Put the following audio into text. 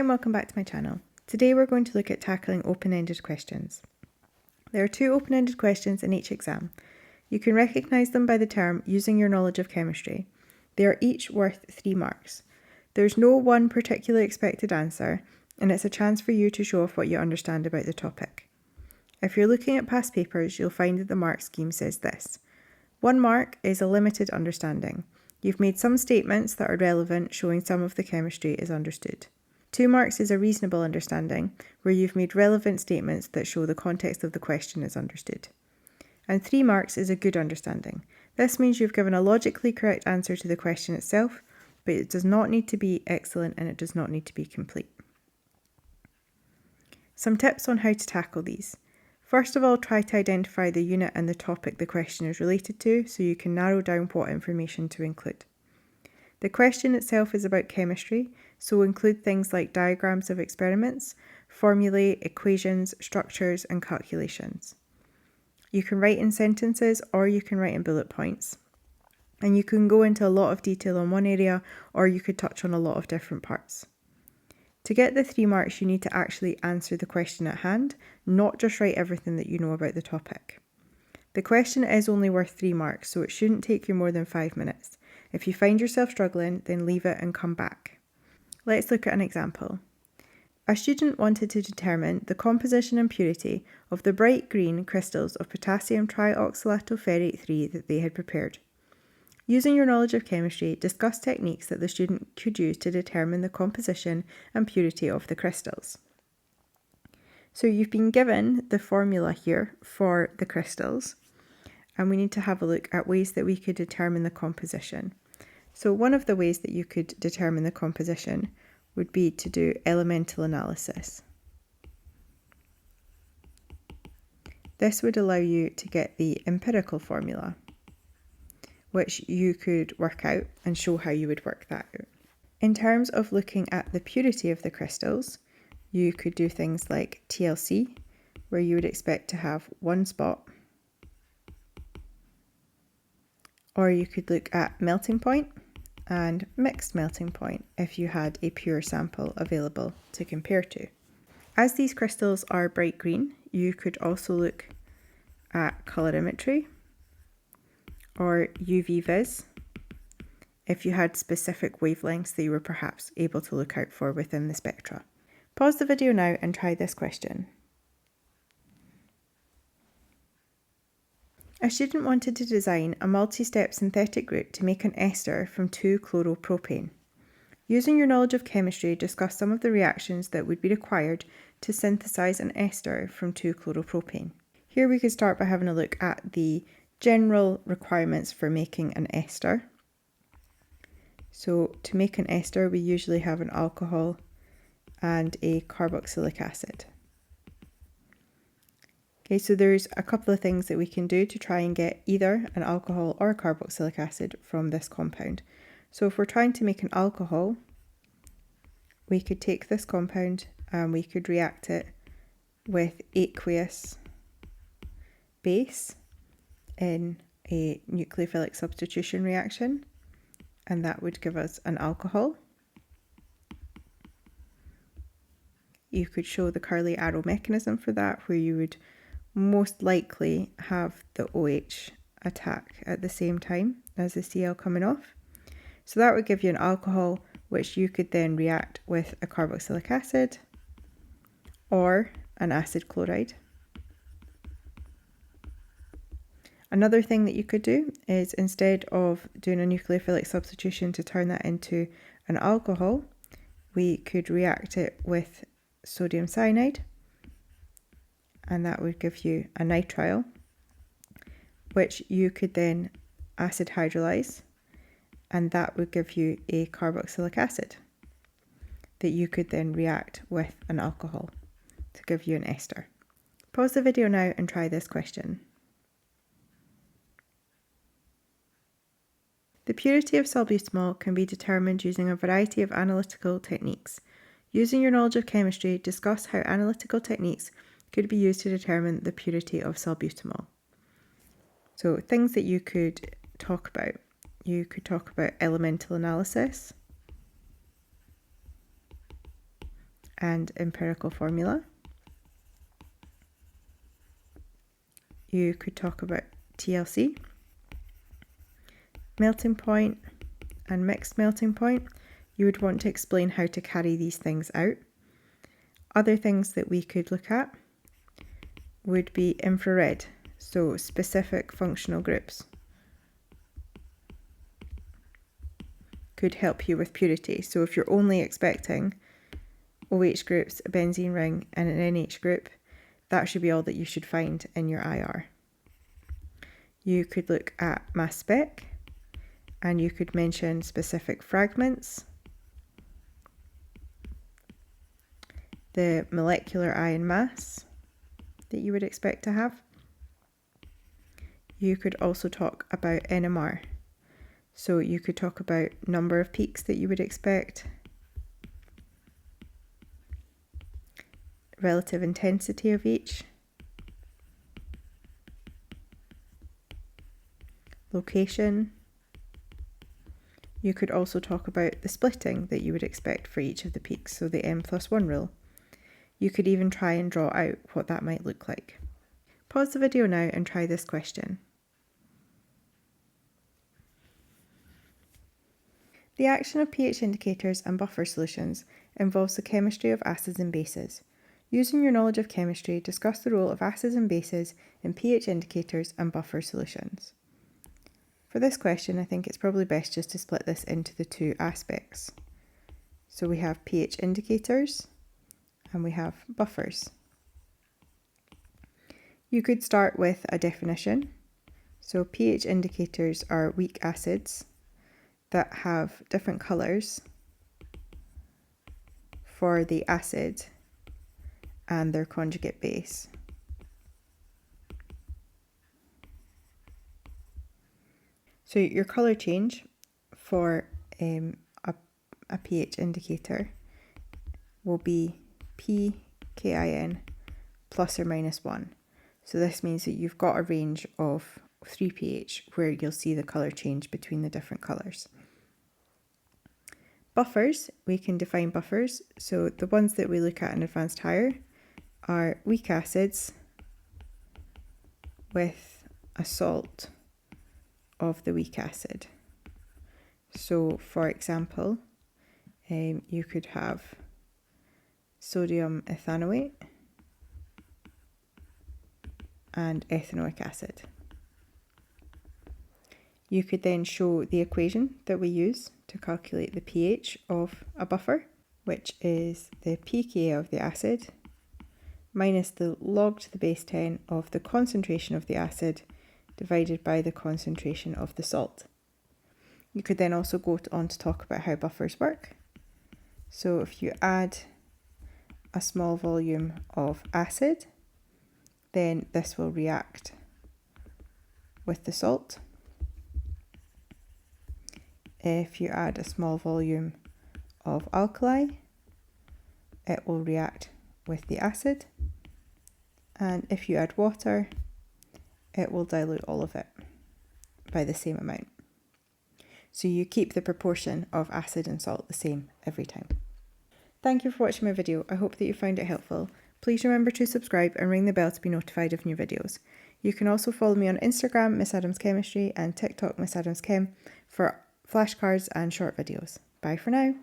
and welcome back to my channel. Today we're going to look at tackling open-ended questions. There are 2 open-ended questions in each exam. You can recognise them by the term using your knowledge of chemistry. They are each worth 3 marks. There's no one particular expected answer, and it's a chance for you to show off what you understand about the topic. If you're looking at past papers, you'll find that the mark scheme says this. 1 mark is a limited understanding. You've made some statements that are relevant, showing some of the chemistry is understood. 2 marks is a reasonable understanding, where you've made relevant statements that show the context of the question is understood. And 3 marks is a good understanding. This means you've given a logically correct answer to the question itself, but it does not need to be excellent and it does not need to be complete. Some tips on how to tackle these. First of all, try to identify the unit and the topic the question is related to so you can narrow down what information to include. The question itself is about chemistry, so include things like diagrams of experiments, formulae, equations, structures, and calculations. You can write in sentences or you can write in bullet points. And you can go into a lot of detail on one area or you could touch on a lot of different parts. To get the 3 marks, you need to actually answer the question at hand, not just write everything that you know about the topic. The question is only worth 3 marks, so it shouldn't take you more than 5 minutes. If you find yourself struggling, then leave it and come back. Let's look at an example. A student wanted to determine the composition and purity of the bright green crystals of potassium trioxylattoferrate 3 that they had prepared. Using your knowledge of chemistry, discuss techniques that the student could use to determine the composition and purity of the crystals. So you've been given the formula here for the crystals, and we need to have a look at ways that we could determine the composition. So one of the ways that you could determine the composition would be to do elemental analysis. This would allow you to get the empirical formula, which you could work out and show how you would work that out. In terms of looking at the purity of the crystals, you could do things like TLC, where you would expect to have 1 spot, or you could look at melting point and mixed melting point if you had a pure sample available to compare to. As these crystals are bright green, you could also look at colorimetry or UV vis if you had specific wavelengths that you were perhaps able to look out for within the spectra. Pause the video now and try this question. A student wanted to design a multi-step synthetic route to make an ester from 2-chloropropane. Using your knowledge of chemistry, discuss some of the reactions that would be required to synthesize an ester from 2-chloropropane. Here we could start by having a look at the general requirements for making an ester. So to make an ester, we usually have an alcohol and a carboxylic acid. Okay, so there's a couple of things that we can do to try and get either an alcohol or a carboxylic acid from this compound. So if we're trying to make an alcohol, we could take this compound and we could react it with aqueous base in a nucleophilic substitution reaction, and that would give us an alcohol. You could show the curly arrow mechanism for that, where you would most likely have the OH attack at the same time as the Cl coming off. So that would give you an alcohol, which you could then react with a carboxylic acid or an acid chloride. Another thing that you could do is, instead of doing a nucleophilic substitution to turn that into an alcohol, we could react it with sodium cyanide, and that would give you a nitrile, which you could then acid hydrolyze, and that would give you a carboxylic acid that you could then react with an alcohol to give you an ester. Pause the video now and try this question. The purity of salbutamol can be determined using a variety of analytical techniques. Using your knowledge of chemistry, discuss how analytical techniques could be used to determine the purity of salbutamol. So things that you could talk about. You could talk about elemental analysis. and empirical formula. You could talk about TLC, melting point, and mixed melting point. You would want to explain how to carry these things out. Other things that we could look at would be infrared, so specific functional groups. Could help you with purity. So if you're only expecting OH groups, a benzene ring, and an NH group, that should be all that you should find in your IR. You could look at mass spec, and you could mention specific fragments, the molecular ion mass that you would expect to have. You could also talk about NMR. So you could talk about number of peaks that you would expect, relative intensity of each, location. You could also talk about the splitting that you would expect for each of the peaks, so the M+1 rule. You could even try and draw out what that might look like. Pause the video now and try this question. The action of pH indicators and buffer solutions involves the chemistry of acids and bases. Using your knowledge of chemistry, discuss the role of acids and bases in pH indicators and buffer solutions. For this question, I think it's probably best just to split this into the two aspects. So we have pH indicators and we have buffers. You could start with a definition. So pH indicators are weak acids that have different colours for the acid and their conjugate base. So your colour change for a pH indicator will be pKin plus or minus 1. So this means that you've got a range of 3 pH where you'll see the colour change between the different colours. Buffers, we can define buffers. So the ones that we look at in advanced higher are weak acids with a salt of the weak acid. So for example, you could have sodium ethanoate and ethanoic acid. You could then show the equation that we use to calculate the pH of a buffer, which is the pKa of the acid minus the log to the base 10 of the concentration of the acid divided by the concentration of the salt. You could then also go on to talk about how buffers work. So if you add a small volume of acid, then this will react with the salt. If you add a small volume of alkali, it will react with the acid. And if you add water, it will dilute all of it by the same amount. So you keep the proportion of acid and salt the same every time. Thank you for watching my video. I hope that you found it helpful. Please remember to subscribe and ring the bell to be notified of new videos. You can also follow me on Instagram, Miss Adams Chemistry, and TikTok, Miss Adams Chem, for flashcards and short videos. Bye for now.